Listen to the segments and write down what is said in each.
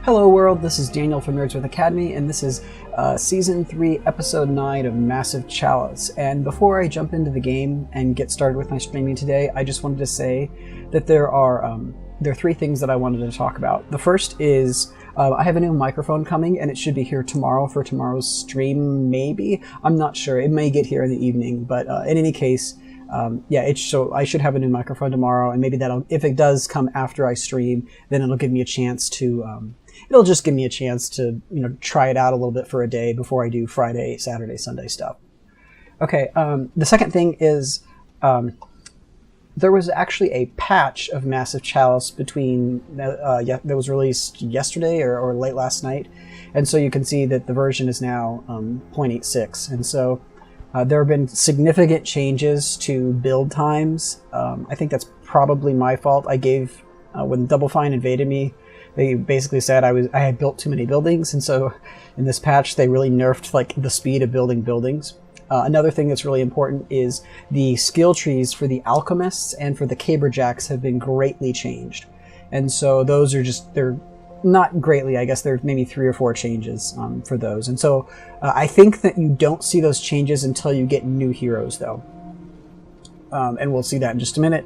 Hello world, this is Daniel from Nerds with Academy, and this is Season 3, Episode 9 of Massive Chalice. And before I jump into the game and get started with my streaming today, I just wanted to say that there are three things that I wanted to talk about. The first is I have a new microphone coming, and it should be here tomorrow for tomorrow's stream, maybe? I'm not sure. It may get here in the evening, but in any case, so I should have a new microphone tomorrow, and maybe if it does come after I stream, then it'll give me a chance to, it'll just give me a chance to, try it out a little bit for a day before I do Friday, Saturday, Sunday stuff. Okay, the second thing is, there was actually a patch of Massive Chalice that was released yesterday or late last night, and so you can see that the version is now 0.86, and so there have been significant changes to build times. I think that's probably my fault. I gave, when Double Fine invaded me, they basically said I had built too many buildings, and so in this patch they really nerfed the speed of building buildings. Another thing that's really important is the skill trees for the Alchemists and for the Caberjacks have been greatly changed. And so those are they're not greatly, I guess there's maybe 3 or 4 changes for those. And so I think that you don't see those changes until you get new heroes, though. And we'll see that in just a minute.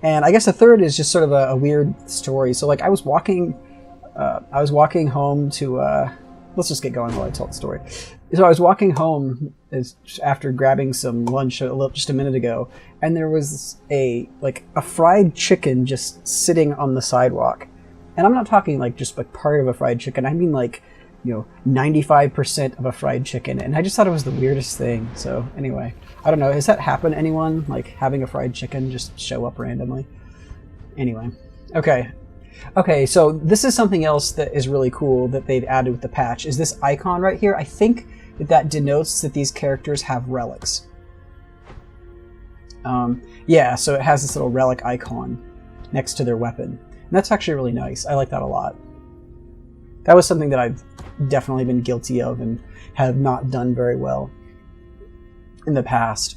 And I guess the third is just sort of a weird story. So I was walking home to, let's just get going while I tell the story. So I was walking home after grabbing some lunch just a minute ago, and there was a fried chicken just sitting on the sidewalk. And I'm not talking just part of a fried chicken. I mean 95% of a fried chicken. And I just thought it was the weirdest thing. So anyway, I don't know. Has that happened to anyone? Having a fried chicken just show up randomly? Anyway. Okay, so this is something else that is really cool that they've added with the patch, is this icon right here. I think that denotes that these characters have relics. Yeah, so it has this little relic icon next to their weapon. And that's actually really nice. I like that a lot. That was something that I've definitely been guilty of and have not done very well in the past.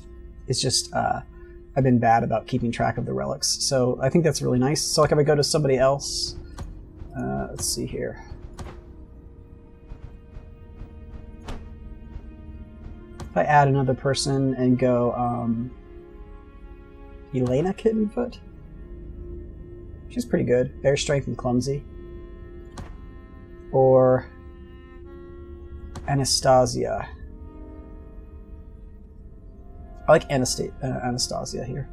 It's just, I've been bad about keeping track of the relics. So I think that's really nice. So if I go to somebody else, let's see here. If I add another person and go, Elena Kittenfoot? She's pretty good. Air strength and clumsy. Or Anastasia. I like Anastasia here.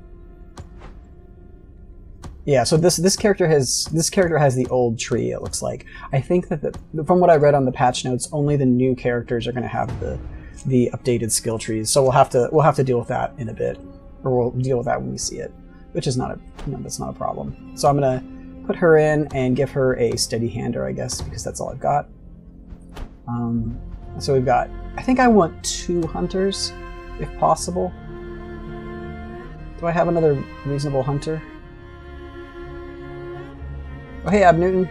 Yeah, so this character has the old tree. It looks like. I think that from what I read on the patch notes, only the new characters are going to have the updated skill trees. So we'll have to deal with that in a bit, or we'll deal with that when we see it, which is not that's not a problem. So I'm gonna put her in and give her a steady hander, I guess, because that's all I've got. So we've got, I think I want 2 hunters, if possible. Do I have another reasonable hunter? Oh, hey, Ab Newton.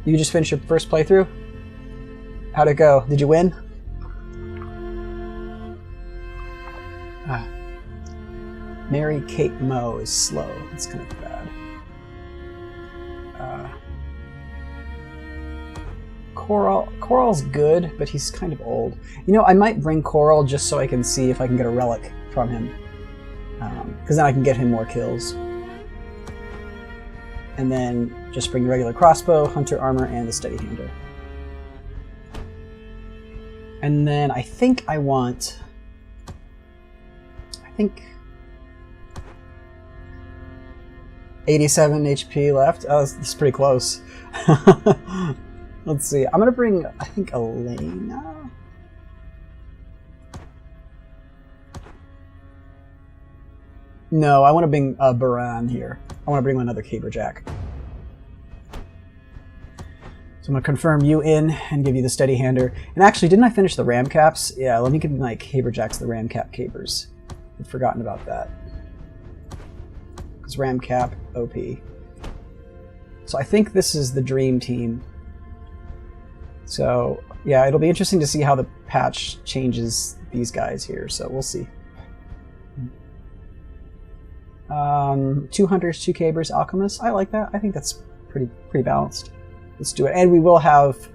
You just finished your first playthrough? How'd it go? Did you win? Mary Kate Moe is slow. That's kind of bad. Coral's good, but he's kind of old. I might bring Coral just so I can see if I can get a relic from him. Because then I can get him more kills. And then just bring the regular crossbow, hunter armor, and the steady hander. And then I think I want... 87 HP left. Oh, that's pretty close. Let's see. I'm gonna bring, I think, Elena. No, I want to bring Baran here. I want to bring another Caberjack. So I'm gonna confirm you in and give you the steady hander. And actually, didn't I finish the ram caps? Yeah, let me give my Caberjacks the ram cap capers. I'd forgotten about that. Because ram cap OP. So I think this is the dream team. So yeah, it'll be interesting to see how the patch changes these guys here. So we'll see. 2 hunters, 2 cabers, alchemists. I like that. I think that's pretty balanced. let's do it. And we will have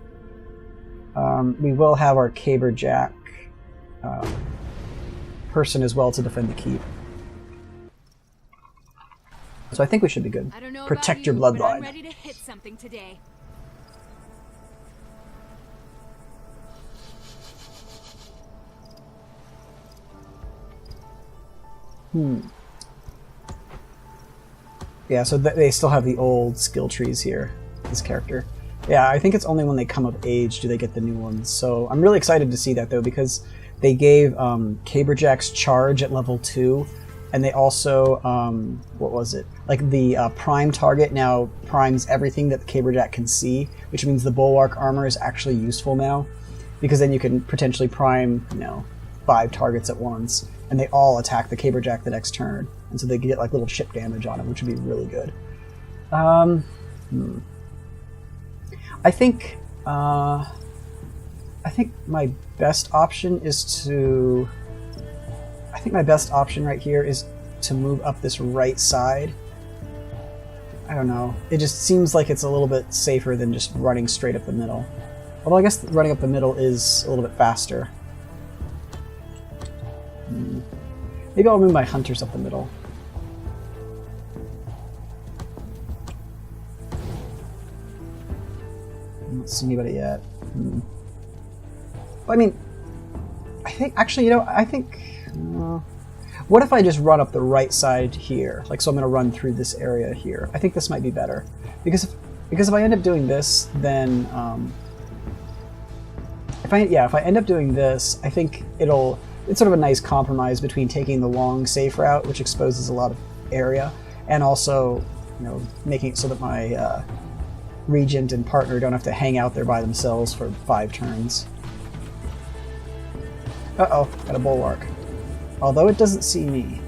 our Caberjack person as well to defend the keep. So I think we should be good. I don't know Protect about you, your but bloodline. I'm ready to hit something today. Yeah, so they still have the old skill trees here, this character. Yeah, I think it's only when they come of age do they get the new ones. So I'm really excited to see that, though, because they gave Caberjack's charge at level 2, and they also, what was it? Like the prime target now primes everything that the Caberjack can see, which means the Bulwark armor is actually useful now, because then you can potentially prime, 5 targets at once, and they all attack the Caberjack the next turn, and so they get like little chip damage on them, which would be really good. I think my best option is to. I think my best option right here is to move up this right side. I don't know. It just seems like it's a little bit safer than just running straight up the middle. Although I guess running up the middle is a little bit faster. Maybe I'll move my hunters up the middle. I don't see anybody yet. But I mean, I think actually, I think. What if I just run up the right side here? Like, so I'm going to run through this area here. I think this might be better because if I end up doing this, then if I end up doing this, I think it's sort of a nice compromise between taking the long safe route, which exposes a lot of area, and also making it so that my regent and partner don't have to hang out there by themselves for 5 turns. Uh-oh, got a bulwark. Although it doesn't see me.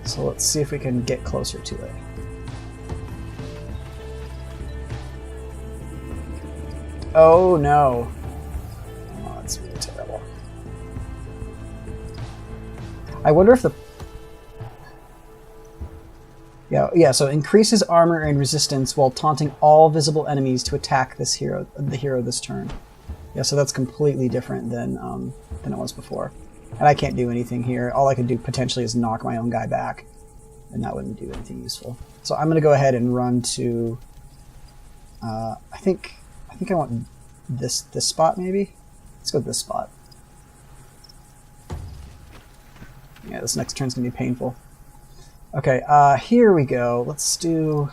So let's see if we can get closer to it. Oh no. Oh, that's really terrible. I wonder if the... Yeah, so increases armor and resistance while taunting all visible enemies to attack the hero this turn. Yeah, so that's completely different than it was before. And I can't do anything here. All I could do potentially is knock my own guy back, and that wouldn't do anything useful. So I'm going to go ahead and run to. I think I want this spot maybe. Let's go to this spot. Yeah, this next turn's going to be painful. Okay, here we go. Let's do.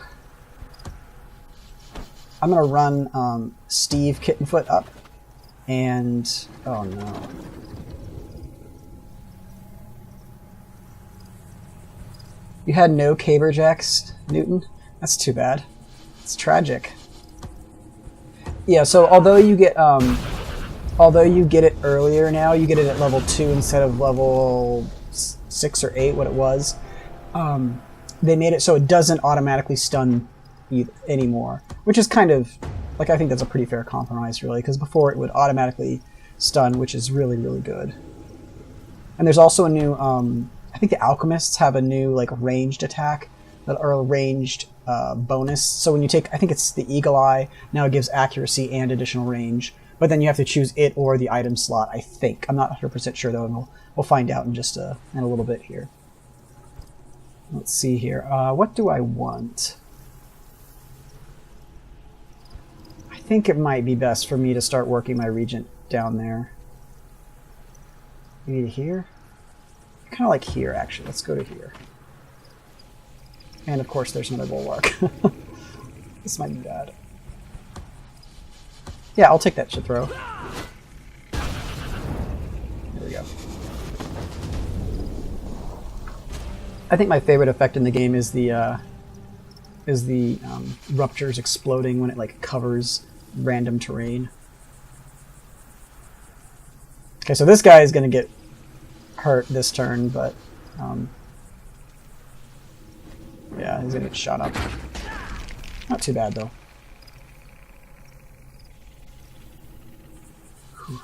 I'm going to run Steve Kittenfoot up, and oh no. You had no Caberjacks, Newton? That's too bad. It's tragic. Yeah, so although you get it earlier now, you get it at level 2 instead of level 6 or 8, what it was. They made it so it doesn't automatically stun you anymore, which is kind of, like, I think that's a pretty fair compromise, really, because before it would automatically stun, which is really, really good. And there's also a new, I think the Alchemists have a new, like, ranged attack, or a ranged bonus. So when you take, I think it's the Eagle Eye, now it gives accuracy and additional range, but then you have to choose it or the item slot, I think. I'm not 100% sure, though, and we'll find out in just in a little bit here. Let's see here. What do I want? I think it might be best for me to start working my Regent down there. Maybe here? Kind of like here, actually. Let's go to here. And of course, there's another bulwark. This might be bad. Yeah, I'll take that shit throw. There we go. I think my favorite effect in the game is the ruptures exploding when it like covers random terrain. Okay, so this guy is going to get hurt this turn, but yeah, he's gonna get shot up. Not too bad though. Whew.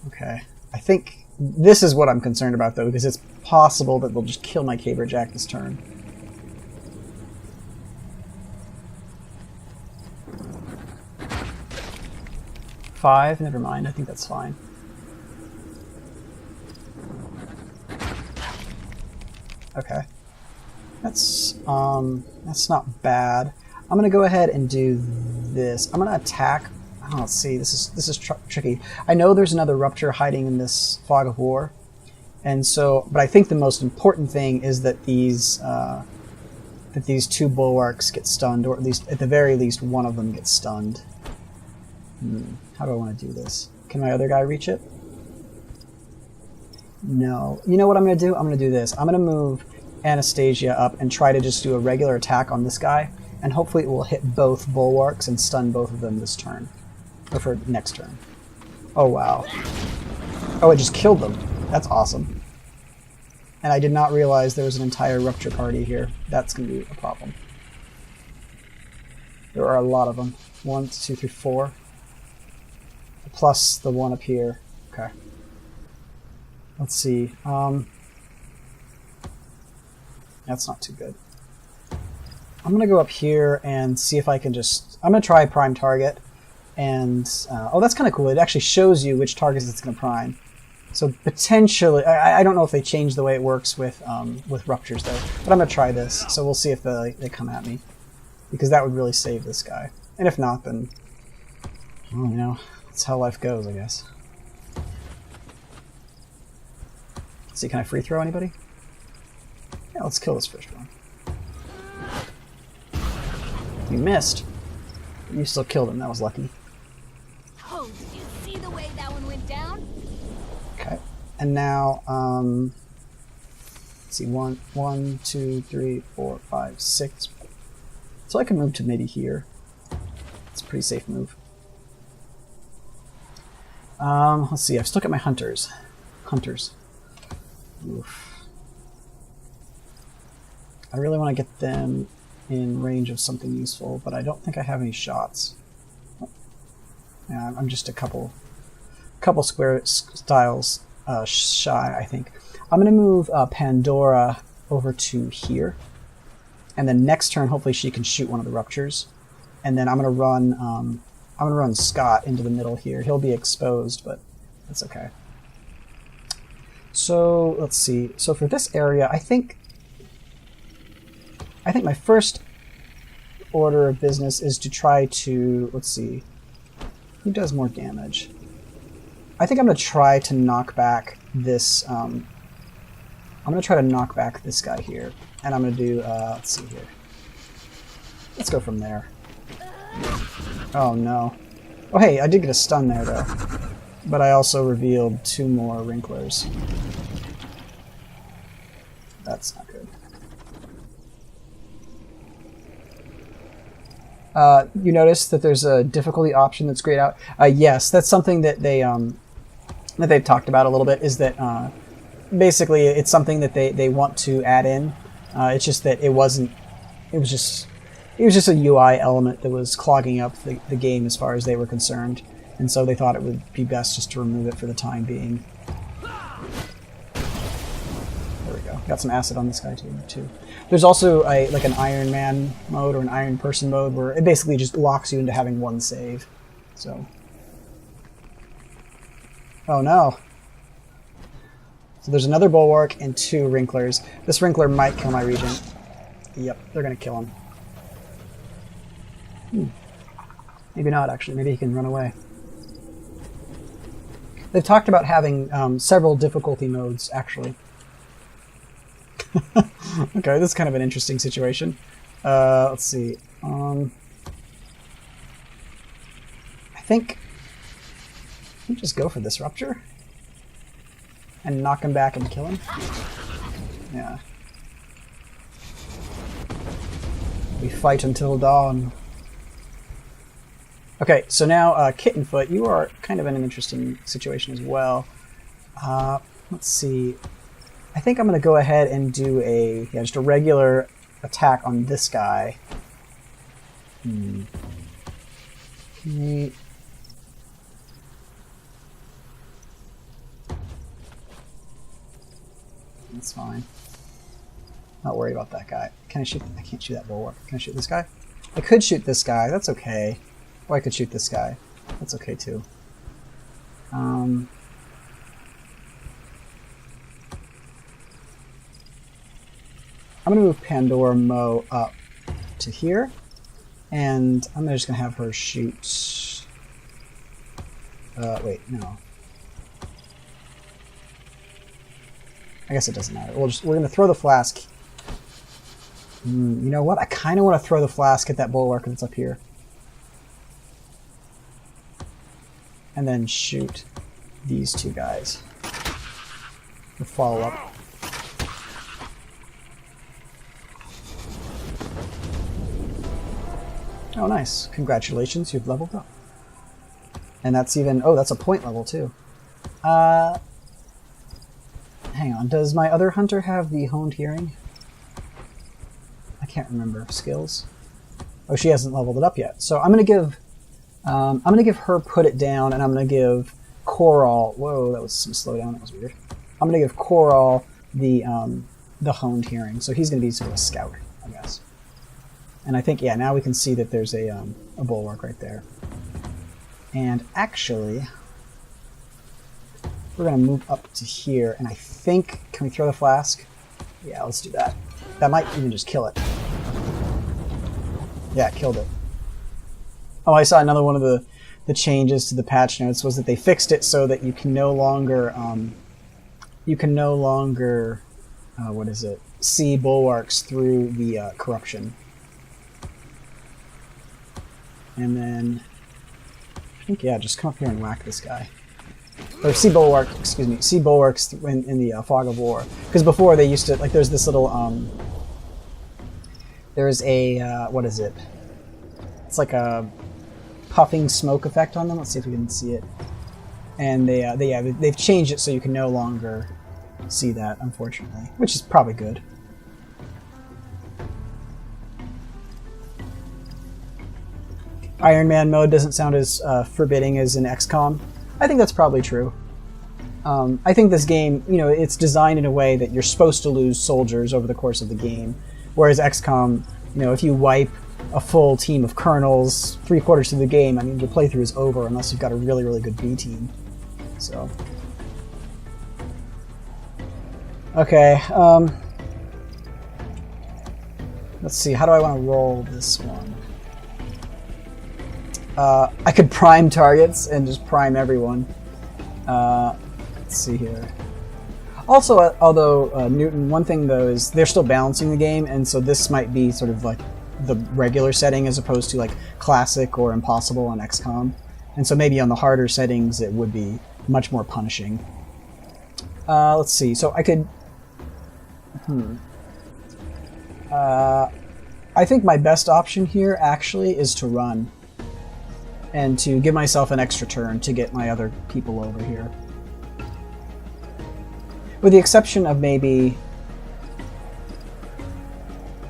Okay, I think this is what I'm concerned about though, because it's possible that they'll just kill my Caberjack this turn. 5? Never mind, I think that's fine. Okay. That's not bad. I'm gonna go ahead and do this. I'm gonna attack. Oh, let's see. This is tricky. I know there's another rupture hiding in this fog of war, and so. But I think the most important thing is that these 2 bulwarks get stunned, or at the very least, one of them gets stunned. How do I want to do this? Can my other guy reach it? No. You know what I'm going to do? I'm going to do this. I'm going to move Anastasia up and try to just do a regular attack on this guy, and hopefully it will hit both bulwarks and stun both of them this turn. Or for next turn. Oh, wow. Oh, it just killed them. That's awesome. And I did not realize there was an entire rupture party here. That's going to be a problem. There are a lot of them. 1, 2, 3, 4. Plus the one up here. Okay. Let's see. That's not too good. I'm going to go up here and see if I can just... I'm going to try prime target. And... oh, that's kind of cool. It actually shows you which targets it's going to prime. So potentially... I don't know if they change the way it works with ruptures, though. But I'm going to try this. So we'll see if they come at me. Because that would really save this guy. And if not, then... well, you know, that's how life goes, I guess. Let's see, can I free throw anybody? Yeah, let's kill this first one. You missed. You still killed him. That was lucky. Oh, did you see the way that one went down? Okay. And now, let's see, 1, 2, 3, 4, 5, 6. So I can move to maybe here. It's a pretty safe move. Let's see. I've still got my hunters. Oof. I really want to get them in range of something useful, but I don't think I have any shots. Yeah, I'm just a couple square styles shy, I think. I'm going to move Pandora over to here, and then next turn, hopefully, she can shoot one of the ruptures, and then I'm going to run Scott into the middle here. He'll be exposed, but that's okay. So let's see. So for this area, I think my first order of business is to try to, let's see, who does more damage? I think I'm going to try to knock back this, I'm going to try to knock back this guy here. And I'm going to do, let's see here. Let's go from there. Oh no. Oh hey, I did get a stun there though. But I also revealed 2 more wrinklers. That's not good. You notice that there's a difficulty option that's grayed out. Yes, that's something that they've talked about a little bit. Is that basically it's something that they want to add in. It's just that it wasn't. It was just a UI element that was clogging up the game as far as they were concerned, and so they thought it would be best just to remove it for the time being. There we go. Got some acid on this guy too. There's also like an Iron Man mode or an Iron Person mode where it basically just locks you into having 1 save. So. Oh no. So there's another Bulwark and 2 Wrinklers. This Wrinkler might kill my Regent. Yep, they're gonna kill him. Maybe not, actually. Maybe he can run away. They've talked about having several difficulty modes, actually. Okay, this is kind of an interesting situation. Let's see. I think we just go for this Rupture and knock him back and kill him. Yeah. We fight until dawn. Okay, so now Kittenfoot, you are kind of in an interesting situation as well. Let's see. I think I'm going to go ahead and do just a regular attack on this guy. That's fine. Not worried about that guy. Can I shoot? I can't shoot that bulwark. Can I shoot this guy? I could shoot this guy. That's okay. Or I could shoot this guy. That's okay too. I'm going to move Pandora Moe up to here, and I'm just going to have her shoot... wait, no. I guess it doesn't matter. We're going to throw the flask. You know what? I kind of want to throw the flask at that bulwark that's up here. And then shoot these two guys. We'll follow up. Oh, nice. Congratulations, you've leveled up. And that's even... Oh, that's a point level, too. Hang on. Does my other hunter have the honed hearing? I can't remember. Skills? Oh, she hasn't leveled it up yet. So I'm going to give... I'm going to give her Put It Down, and I'm going to give Coral... Whoa, that was some slowdown. That was weird. I'm going to give Coral the honed hearing. So he's going to be sort of a scout, I guess. And I think, yeah, now we can see that there's a bulwark right there. And actually, we're going to move up to here, and I think... Can we throw the flask? Yeah, let's do that. That might even just kill it. Yeah, it killed it. Oh, I saw another one of the changes to the patch notes was that they fixed it so that you can no longer... what is it? See bulwarks through the corruption. And then, I think, yeah, just come up here and whack this guy. Or see bulwarks in the fog of war. Because before they used to, like, there's this little, there's a, what is it? It's like a puffing smoke effect on them. Let's see if we can see it. And they've changed it so you can no longer see that, unfortunately, which is probably good. Iron Man mode doesn't sound as forbidding as in XCOM. I think that's probably true. I think this game, you know, it's designed in a way that you're supposed to lose soldiers over the course of the game, whereas XCOM, you know, if you wipe a full team of colonels 3/4 through the game, I mean, your playthrough is over unless you've got a really, really good B team. So, okay. Let's see. How do I want to roll this one? I could prime targets and just prime everyone. Let's see here. Also, although Newton, one thing though is they're still balancing the game, and so this might be sort of like the regular setting as opposed to like classic or impossible on XCOM. And so maybe on the harder settings it would be much more punishing. Let's see. So I could... I think my best option here actually is to run. And to give myself an extra turn to get my other people over here. With the exception of maybe...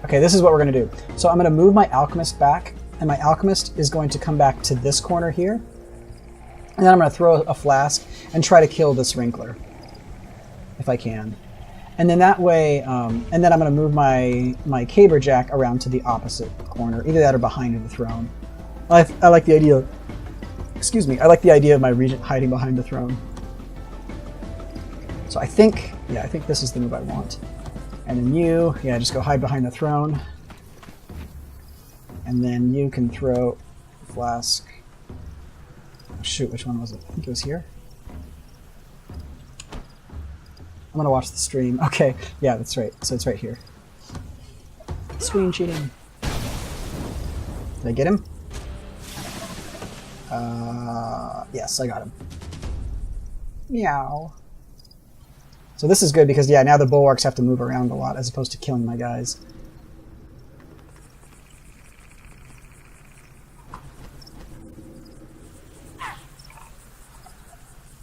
Okay, this is what we're going to do. So I'm going to move my alchemist back, and my alchemist is going to come back to this corner here. And then I'm going to throw a flask and try to kill this wrinkler, if I can. And then that way, and then I'm going to move my Caberjack around to the opposite corner, either that or behind the throne. I like the idea. Excuse me. I like the idea of my regent hiding behind the throne. So I think, yeah, I think this is the move I want. And then you, yeah, just go hide behind the throne. And then you can throw a flask. Oh, shoot, which one was it? I think it was here. I'm gonna watch the stream. Okay, yeah, that's right. So it's right here. Screen cheating. Did I get him? Yes, I got him. Meow. So this is good because, yeah, now the bulwarks have to move around a lot as opposed to killing my guys.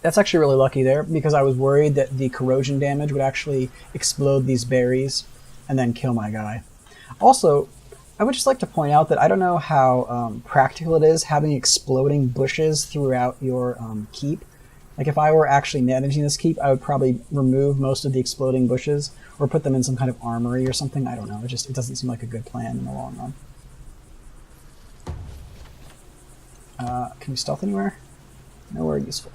That's actually really lucky there because I was worried that the corrosion damage would actually explode these berries and then kill my guy. Also, I would just like to point out that I don't know how practical it is having exploding bushes throughout your keep. Like if I were actually managing this keep, I would probably remove most of the exploding bushes or put them in some kind of armory or something. I don't know. It doesn't seem like a good plan in the long run. Can we stealth anywhere? Nowhere useful.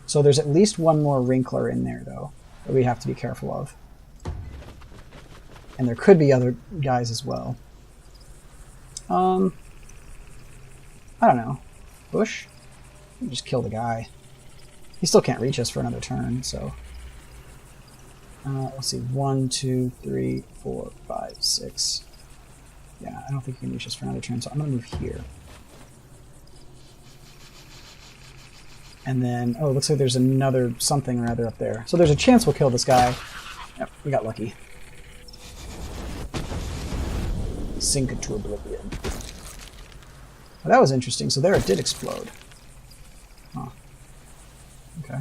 So there's at least one more wrinkler in there, though, that we have to be careful of. And there could be other guys as well. I don't know. Bush? Just kill the guy. He still can't reach us for another turn, so... let's see. 1, 2, 3, 4, 5, 6. Yeah, I don't think he can reach us for another turn, so I'm going to move here. And then, oh, it looks like there's another something or other up there. So there's a chance we'll kill this guy. Yep, we got lucky. Sink into oblivion. Well, that was interesting. So there it did explode. Huh. Okay.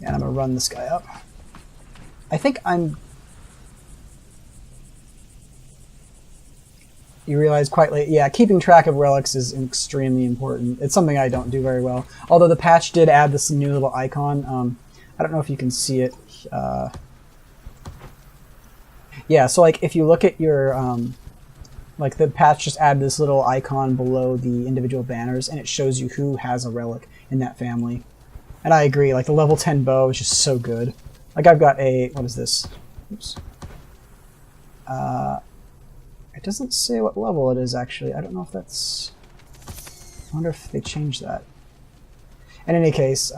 Yeah, and I'm going to run this guy up. I think I'm... You realize quite late. Yeah, keeping track of relics is extremely important. It's something I don't do very well. Although the patch did add this new little icon. I don't know if you can see it. Yeah, so like if you look at your... like the patch just added this little icon below the individual banners, and it shows you who has a relic in that family. And I agree, like the level 10 bow is just so good. Like I've got a... What is this? Oops. It doesn't say what level it is, actually. I don't know if that's... I wonder if they changed that. In any case,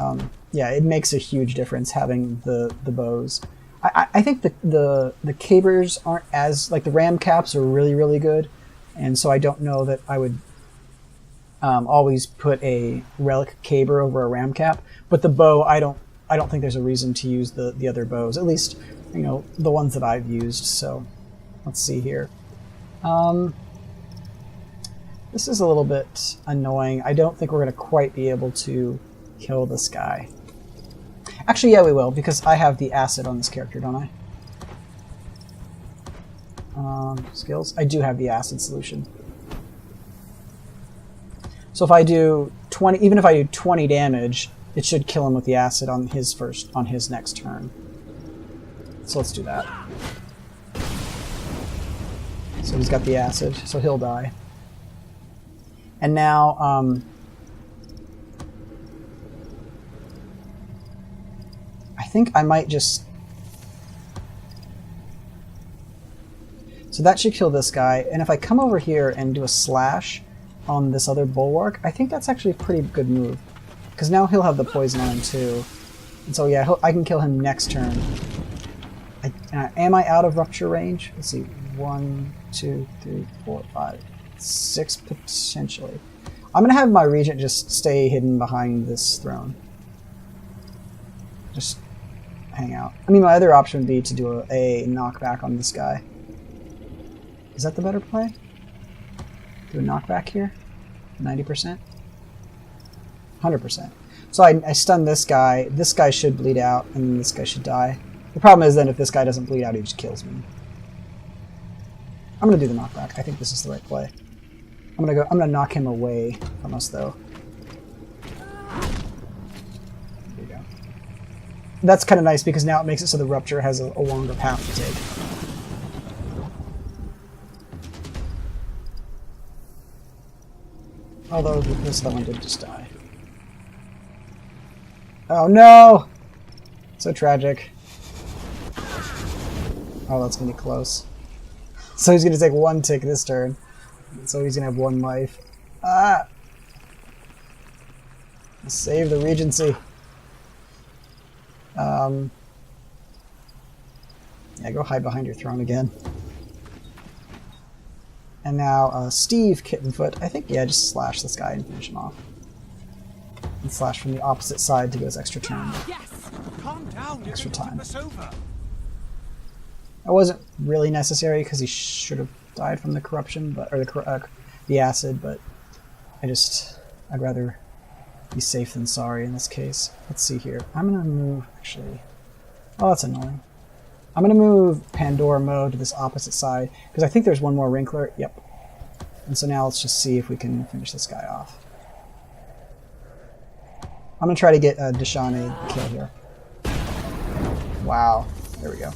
yeah, it makes a huge difference having the bows. I think the cabers aren't as... Like, the ram caps are really, really good. And so I don't know that I would always put a relic caber over a ram cap. But the bow, I don't think there's a reason to use the other bows. At least, you know, the ones that I've used. So, let's see here. This is a little bit annoying. I don't think we're going to quite be able to kill this guy. Actually, yeah, we will, because I have the acid on this character, don't I? Skills? I do have the acid solution. So if I do 20, even if I do 20 damage, it should kill him with the acid on his next turn. So let's do that. So he's got the acid, so he'll die. And now, I think I might just... So that should kill this guy, and if I come over here and do a slash on this other bulwark, I think that's actually a pretty good move. Because now he'll have the poison on him too. And so yeah, I can kill him next turn. Am I out of rupture range? Let's see. 1, 2, 3, 4, 5, 6 potentially. I'm going to have my regent just stay hidden behind this throne. Just hang out. I mean, my other option would be to do a knockback on this guy. Is that the better play? Do a knockback here? 90%? 100%. So I stun this guy. This guy should bleed out, and then this guy should die. The problem is then if this guy doesn't bleed out, he just kills me. I'm gonna do the knockback. I think this is the right play. I'm gonna knock him away from us though. There you go. That's kind of nice because now it makes it so the rupture has a longer path to take. Although this other one did just die. Oh no! So tragic. Oh, that's gonna be close. So he's going to take 1 tick this turn. So he's going to have 1 life. Ah! Save the Regency. Yeah, go hide behind your throne again. And now Steve Kittenfoot. I think, yeah, just slash this guy and finish him off. And slash from the opposite side to get his extra turn. Yes. Calm down. Extra time. Over. That wasn't really necessary because he should have died from the corruption, but or the acid. But I'd rather be safe than sorry in this case. Let's see here. I'm gonna move actually. Oh, that's annoying. I'm gonna move Pandora Moe to this opposite side because I think there's one more wrinkler. Yep. And so now let's just see if we can finish this guy off. I'm gonna try to get Deshane kill here. Wow. There we go.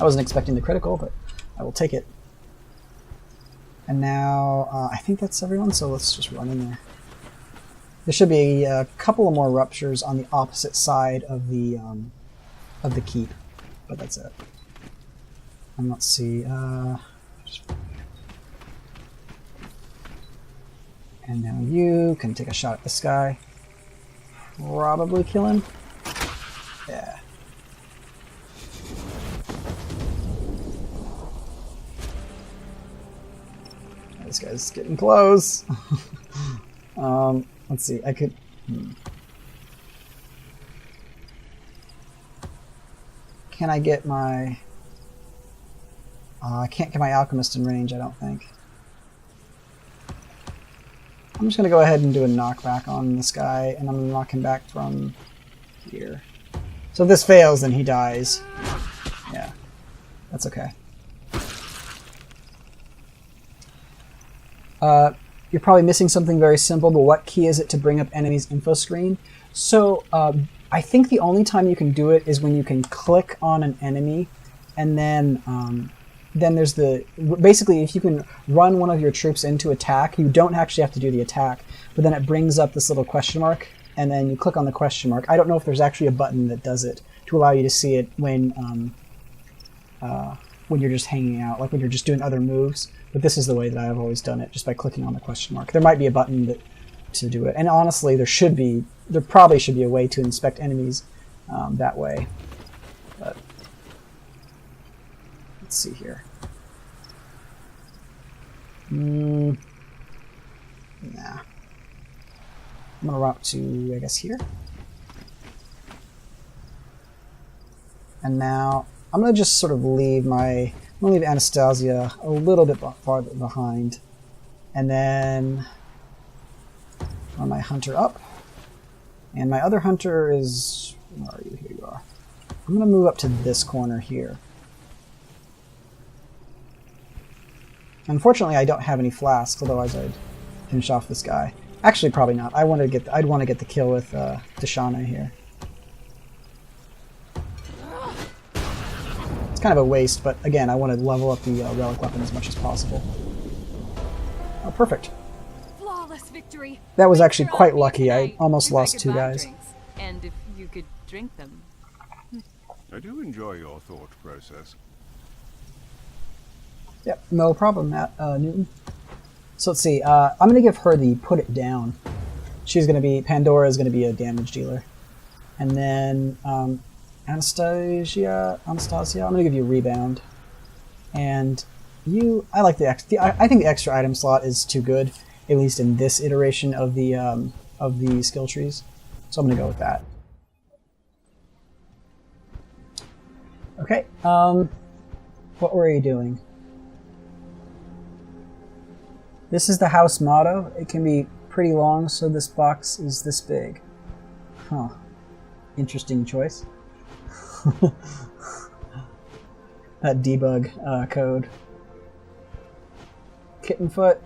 I wasn't expecting the critical, but I will take it. And now, I think that's everyone, so let's just run in there. There should be a couple of more ruptures on the opposite side of the keep, but that's it. And let's see. And now you can take a shot at this guy. Probably kill him. Yeah. This guy's getting close. Let's see. I could. Can I get my? I can't get my alchemist in range. I don't think. I'm just gonna go ahead and do a knockback on this guy, and I'm gonna knock him back from here. So if this fails, then he dies. Yeah, that's okay. You're probably missing something very simple, but what key is it to bring up enemy's info screen? So I think the only time you can do it is when you can click on an enemy, and then there's the... Basically, if you can run one of your troops into attack, you don't actually have to do the attack, but then it brings up this little question mark, and then you click on the question mark. I don't know if there's actually a button that does it to allow you to see it when you're just hanging out, like when you're just doing other moves. But this is the way that I've always done it, just by clicking on the question mark. There might be a button to do it, and honestly, there probably should be a way to inspect enemies that way. But let's see here. Nah. I'm gonna route to, I guess, here. And now I'm gonna just sort of leave Anastasia a little bit farther behind, and then run my hunter up. And my other hunter is, where are you? Here you are. I'm gonna move up to this corner here. Unfortunately, I don't have any flasks, otherwise I'd finish off this guy. Actually, probably not. I'd want to get the kill with Deshana here. It's kind of a waste, but again, I want to level up the relic weapon as much as possible. Oh, perfect. Flawless victory. That was actually quite lucky. I almost lost two guys. And if you could drink them. I do enjoy your thought process. Yep, no problem, Newton. So let's see. I'm going to give her the put it down. Pandora is going to be a damage dealer. And then Anastasia, I'm going to give you rebound. And you, I like I think the extra item slot is too good, at least in this iteration of the skill trees. So I'm going to go with that. Okay. What were you doing? This is the house motto. It can be pretty long, so this box is this big. Huh. Interesting choice. That debug code. Kittenfoot,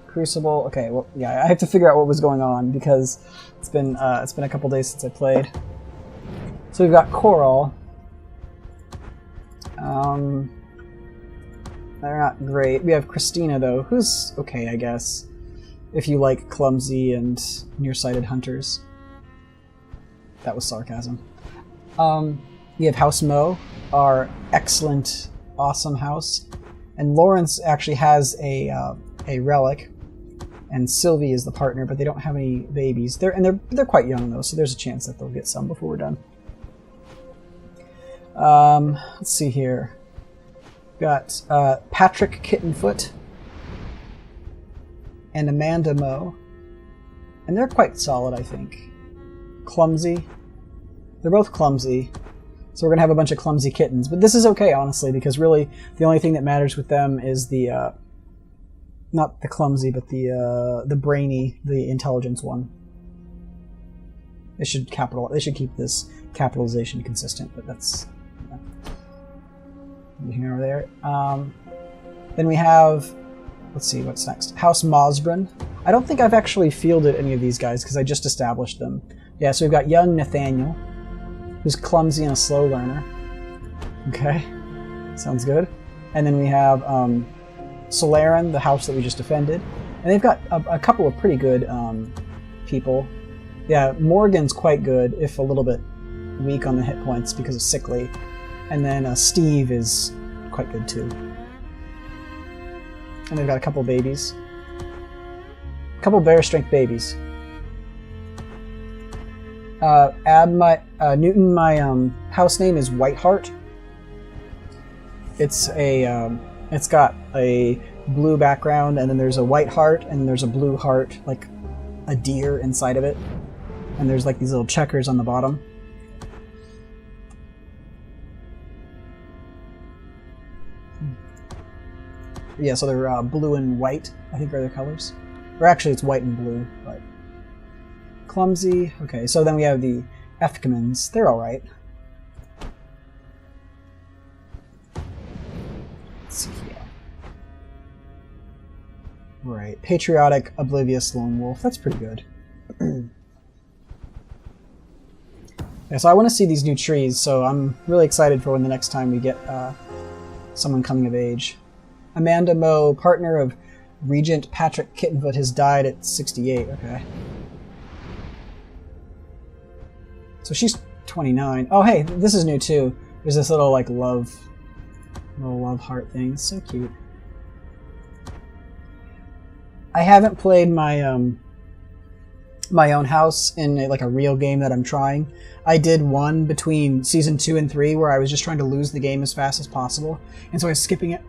Crucible. Okay, well, yeah, I have to figure out what was going on because it's been a couple days since I played. So we've got Coral. They're not great. We have Christina, though, who's okay, I guess, if you like clumsy and nearsighted hunters. That was sarcasm. We have House Moe, our excellent, awesome house. And Lawrence actually has a relic, and Sylvie is the partner, but they don't have any babies. They're quite young, though, so there's a chance that they'll get some before we're done. Let's see here. Got Patrick Kittenfoot and Amanda Moe, and they're quite solid, I think. Clumsy. They're both clumsy, so we're gonna have a bunch of clumsy kittens. But this is okay, honestly, because really the only thing that matters with them is the not the clumsy, but the brainy, the intelligence one. They should keep this capitalization consistent, but that's. Here or there. Then we have, let's see, what's next? House Mosbrun. I don't think I've actually fielded any of these guys because I just established them. Yeah, so we've got young Nathaniel, who's clumsy and a slow learner. Okay, sounds good. And then we have Solarin, the house that we just defended. And they've got a couple of pretty good people. Yeah, Morgan's quite good, if a little bit weak on the hit points because of sickly. And then Steve is quite good too. And they've got a couple babies. A couple bear strength babies. Newton, my house name is Whiteheart. It's a it's got a blue background, and then there's a white heart, and there's a blue heart, like a deer inside of it. And there's like these little checkers on the bottom. Yeah, so they're blue and white, I think are their colors. Or actually it's white and blue, but... Clumsy. Okay, so then we have the Efkemans. They're alright. Let's see here. Right. Patriotic, oblivious lone wolf. That's pretty good. Yeah, so I want to see these new trees, so I'm really excited for when the next time we get someone coming of age. Amanda Moe, partner of Regent Patrick Kittenfoot, has died at 68. Okay. So she's 29. Oh, hey, this is new too. There's this little like little love heart thing. It's so cute. I haven't played my my own house in like a real game that I'm trying. I did one between season 2 and 3 where I was just trying to lose the game as fast as possible, and so I was skipping it.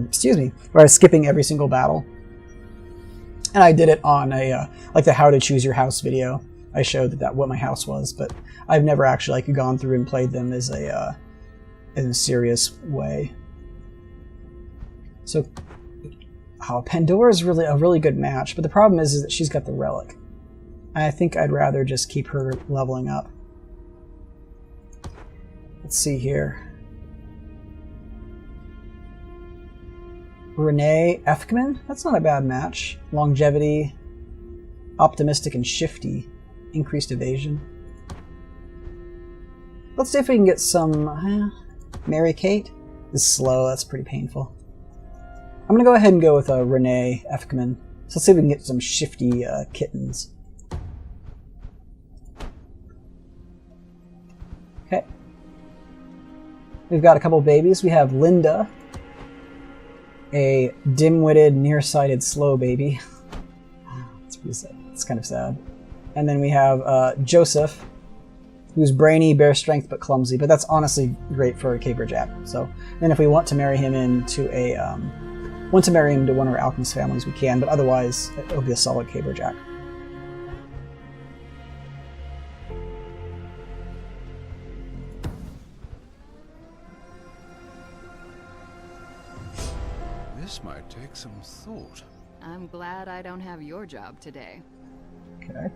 Excuse me, where I was skipping every single battle. And I did it on a like the how to choose your house video. I showed that what my house was, but I've never actually like gone through and played them as a in a serious way. So, Pandora is really a really good match, but the problem is that she's got the relic. I think I'd rather just keep her leveling up. Let's see here. Renee Efkman? That's not a bad match. Longevity, optimistic and shifty, increased evasion. Let's see if we can get some... Mary Kate is slow, that's pretty painful. I'm going to go ahead and go with Renee Efkman. So let's see if we can get some shifty kittens. Okay. We've got a couple babies. We have Linda, a dim-witted, nearsighted, slow baby. It's pretty sad. It's kind of sad. And then we have Joseph, who's brainy, bare strength, but clumsy. But that's honestly great for a Caberjack. So then if we want to marry him into a... want to marry him to one of our alchemist families, we can, but otherwise it'll be a solid Caberjack. This might take some thought. I'm glad I don't have your job today. Okay.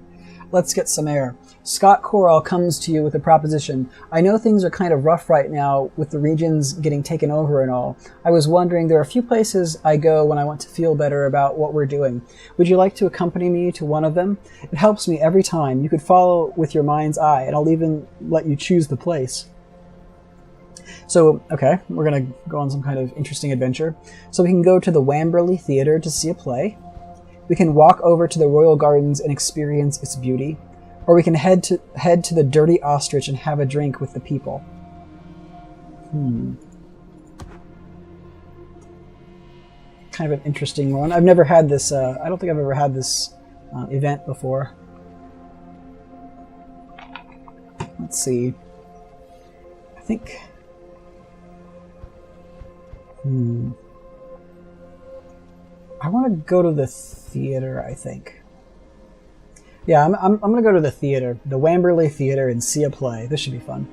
Let's get some air. Scott Corall comes to you with a proposition. I know things are kind of rough right now with the regions getting taken over and all. I was wondering, there are a few places I go when I want to feel better about what we're doing. Would you like to accompany me to one of them? It helps me every time. You could follow with your mind's eye, and I'll even let you choose the place. So, okay, we're going to go on some kind of interesting adventure. So we can go to the Wamberley Theatre to see a play. We can walk over to the Royal Gardens and experience its beauty, or we can head to the Dirty Ostrich and have a drink with the people. Kind of an interesting one. I've never had this, I don't think I've ever had this event before. Let's see. I think... I want to go to the theater, I think. Yeah, I'm going to go to the theater, the Wamberley Theater, and see a play. This should be fun.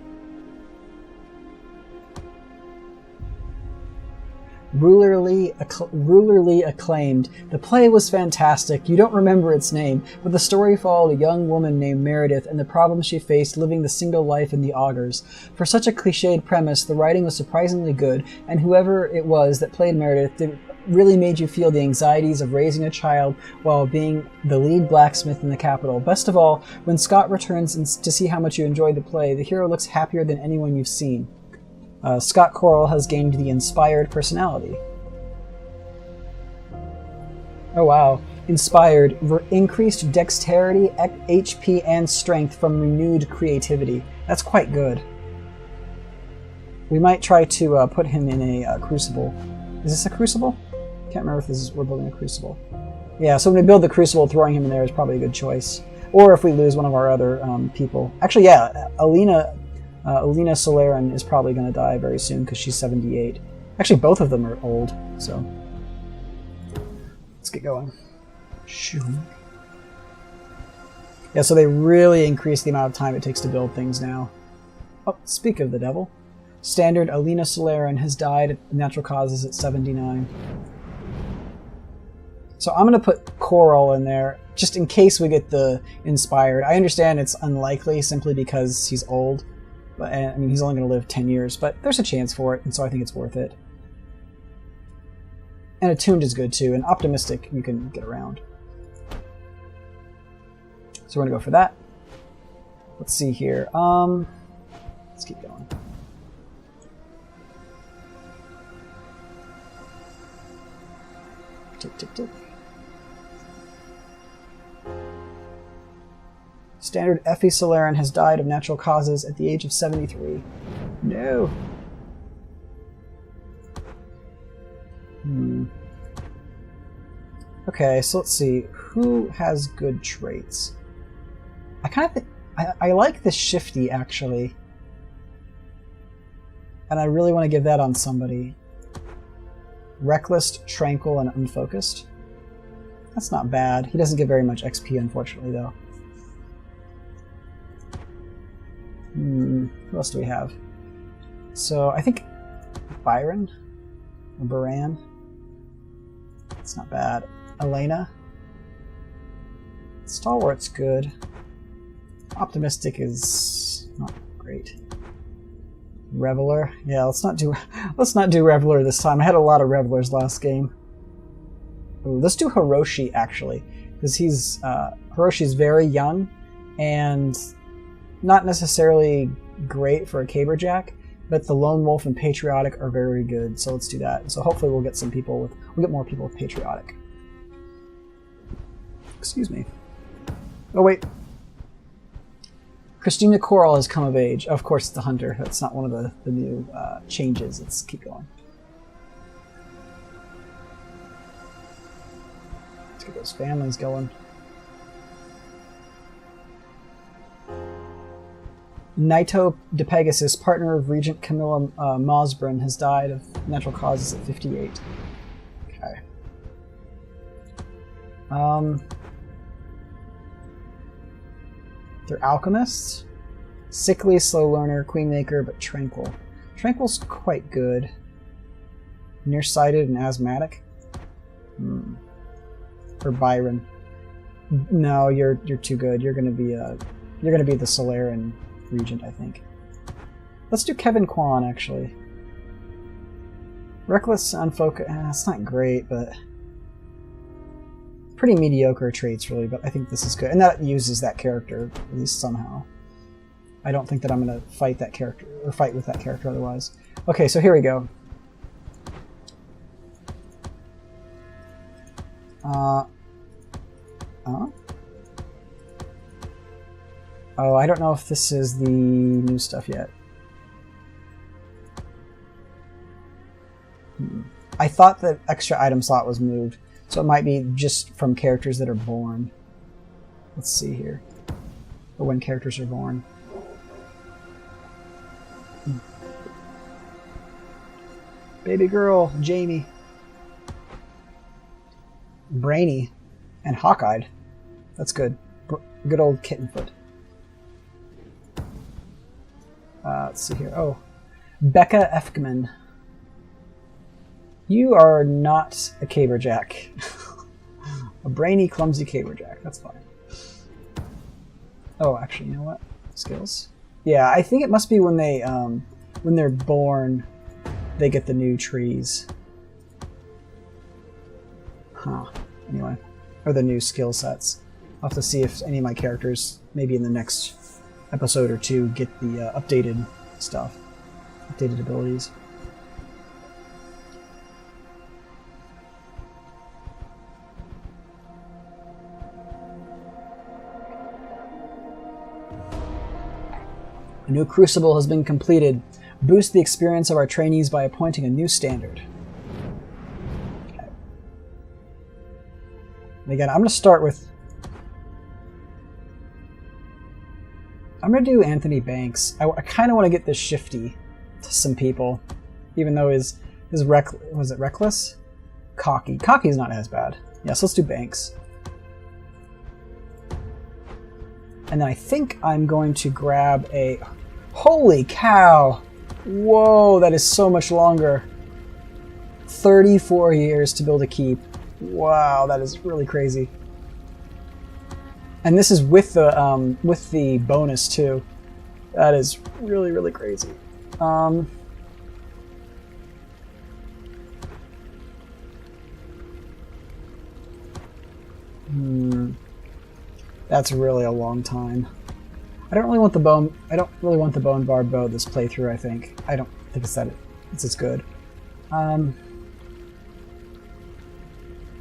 Rulerly acclaimed. The play was fantastic. You don't remember its name, but the story followed a young woman named Meredith and the problems she faced living the single life in the augurs. For such a cliched premise, the writing was surprisingly good, and whoever it was that played Meredith really made you feel the anxieties of raising a child while being the lead blacksmith in the capital. Best of all, when Scott returns to see how much you enjoyed the play, the hero looks happier than anyone you've seen. Scott Corall has gained the inspired personality. Oh wow. Inspired. Increased dexterity, HP, and strength from renewed creativity. That's quite good. We might try to put him in a crucible. Is this a crucible? Can't remember if we're building a crucible. Yeah, so when we build the crucible, throwing him in there is probably a good choice. Or if we lose one of our other people. Actually, yeah, Alina Solarin is probably going to die very soon because she's 78. Actually, both of them are old, so let's get going. Shoo. Yeah, so they really increase the amount of time it takes to build things now. Oh, speak of the devil. Standard Alina Solarin has died of natural causes at 79. So I'm going to put Coral in there, just in case we get the Inspired. I understand it's unlikely simply because he's old. But, I mean, he's only going to live 10 years, but there's a chance for it, and so I think it's worth it. And Attuned is good too, and Optimistic you can get around. So we're going to go for that. Let's see here. Let's keep going. Tick, tick, tick. Standard Effie Solarin has died of natural causes at the age of 73. No. Okay, so let's see. Who has good traits? I kind of think... I like the Shifty, actually. And I really want to give that on somebody. Reckless, Tranquil, and Unfocused. That's not bad. He doesn't get very much XP, unfortunately, though. Who else do we have? So, I think Byron? Or Baran? That's not bad. Elena? Stalwart's good. Optimistic is not great. Reveler? Yeah, let's not do Reveler this time. I had a lot of Revelers last game. Ooh, let's do Hiroshi, actually. Because Hiroshi's very young, and not necessarily great for a Caberjack, but the Lone Wolf and Patriotic are very good, so let's do that. So hopefully we'll get more people with Patriotic. Excuse me. Oh wait. Christina Coral has come of age. Of course, it's the Hunter. That's not one of the new changes. Let's keep going. Let's get those families going. Naito de Pegasus, partner of Regent Camilla Mosbrin, has died of natural causes at 58. Okay. They're alchemists. Sickly, slow learner, queenmaker, but tranquil. Tranquil's quite good. Nearsighted and asthmatic. Or Byron. No, you're too good. You're gonna be the Solarin Regent, I think. Let's do Kevin Kwan, actually. Reckless, unfocused. It's not great, but pretty mediocre traits, really. But I think this is good, and that uses that character at least somehow. I don't think that I'm gonna fight that character or fight with that character otherwise. Okay, so here we go. Oh, I don't know if this is the new stuff yet. I thought that extra item slot was moved, so it might be just from characters that are born. Let's see here. Or when characters are born. Baby girl, Jamie. Brainy. And hawk-eyed. That's good. Good old Kittenfoot. Let's see here. Oh. Becca Efkman. You are not a Caberjack. A brainy, clumsy Caberjack. That's fine. Oh, actually, you know what? Skills? Yeah, I think it must be when they're born, they get the new trees. Huh. Anyway. Or the new skill sets. I'll have to see if any of my characters, maybe in the next episode or two, get the updated stuff. Updated abilities. A new crucible has been completed. Boost the experience of our trainees by appointing a new standard. Okay. And again, I'm going to start with... I'm going to do Anthony Banks. I kind of want to get this shifty to some people, even though his was it reckless? Cocky. Cocky's not as bad. Yes, let's do Banks. And then I think I'm going to grab a... Holy cow! Whoa, that is so much longer. 34 years to build a keep. Wow, that is really crazy. And this is with the bonus too. That is really, really crazy. That's really a long time. I don't really want the bone barb bow this playthrough. I don't think it's as good.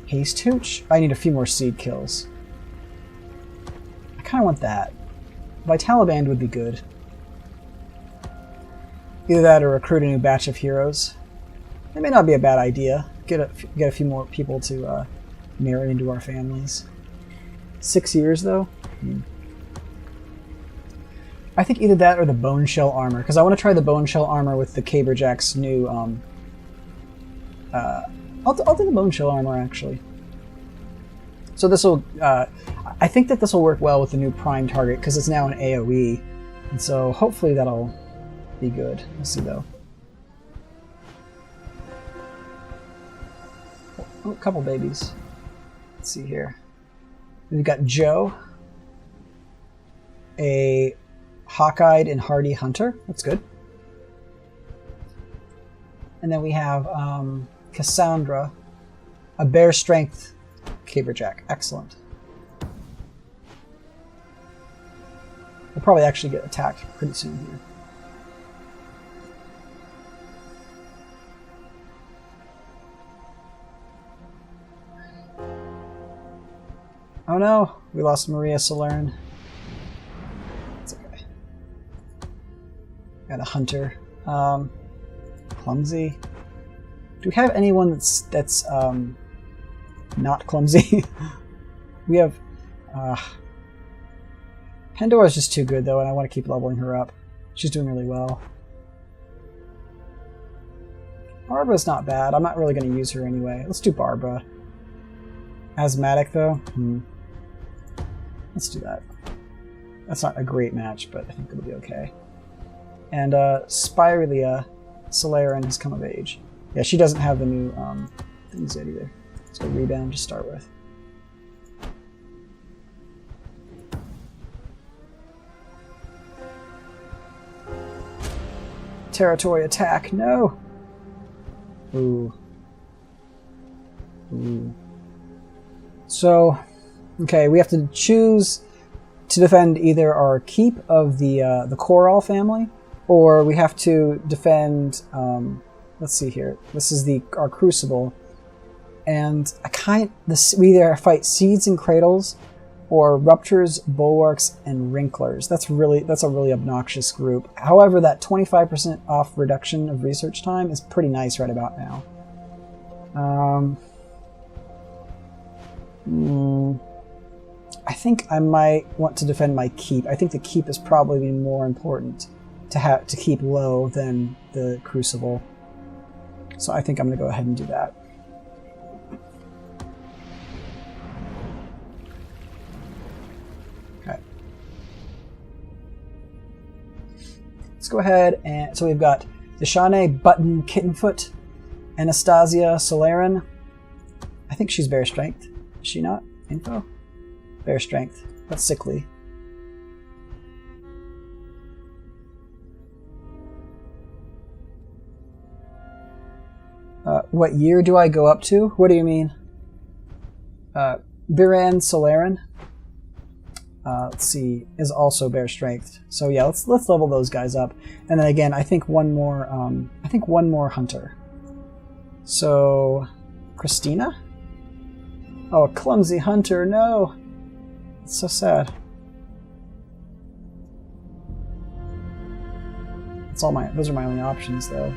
Haste Hooch? I need a few more seed kills. I kind of want that. Vitaliband would be good. Either that or recruit a new batch of heroes. It may not be a bad idea. Get a few more people to marry into our families. 6 years though? I think either that or the bone shell armor, because I want to try the bone shell armor with the Caberjacks' new. I'll do the bone shell armor actually. So this will. I think that this will work well with the new prime target because it's now an AOE, and so hopefully that'll be good. We'll see though. Oh, a couple babies. Let's see here. We've got Joe, a hawk-eyed and hardy hunter. That's good. And then we have Cassandra, a bear strength Caberjack. Excellent. We'll probably actually get attacked pretty soon here. Oh no, we lost Maria Solern. It's okay. Got a hunter. Clumsy. Do we have anyone that's not clumsy? We have Pandora's just too good though, and I want to keep leveling her up. She's doing really well. Barbara's not bad. I'm not really going to use her anyway. Let's do Barbara. Asthmatic though? Let's do that. That's not a great match, but I think it'll be okay. And Spirelia Solaren has come of age. Yeah, she doesn't have the new things yet either. Let's go rebound to start with. Territory attack, no! Ooh. Ooh. So, okay, we have to choose to defend either our keep of the Coral family, or we have to defend. Let's see here. This is our Crucible, and we either fight Seeds and Cradles, or Ruptures, Bulwarks, and Wrinklers. That's a really obnoxious group. However, that 25% off reduction of research time is pretty nice right about now. I think I might want to defend my keep. I think the keep is probably more important to keep low than the Crucible. So I think I'm going to go ahead and do that. Okay. Let's go ahead and so we've got Deshane, Button, Kittenfoot, Anastasia, Solaren. I think she's Bear Strength. Is she not? Info? Bear Strength. That's sickly. What year do I go up to? What do you mean? Biran Solaren. Let's see, is also Bear Strength. So yeah, let's level those guys up. And then again, I think one more hunter. So Christina? Oh, a clumsy hunter, no! It's so sad. Those are my only options, though.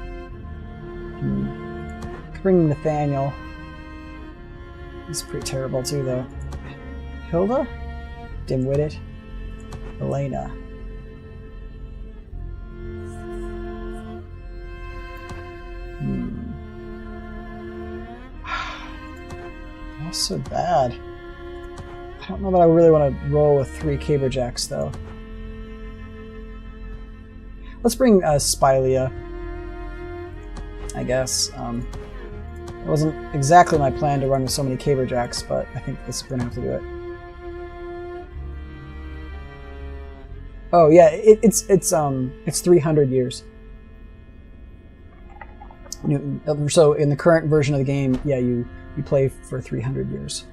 Could bring Nathaniel. He's pretty terrible too, though. Hilda, dim-witted. Elena. That's so bad. I don't know that I really want to roll with 3 Caberjacks, though. Let's bring Spylia, I guess. It wasn't exactly my plan to run with so many Caberjacks, but I think this we're going to have to do it. Oh yeah, it's 300 years. So in the current version of the game, yeah, you play for 300 years.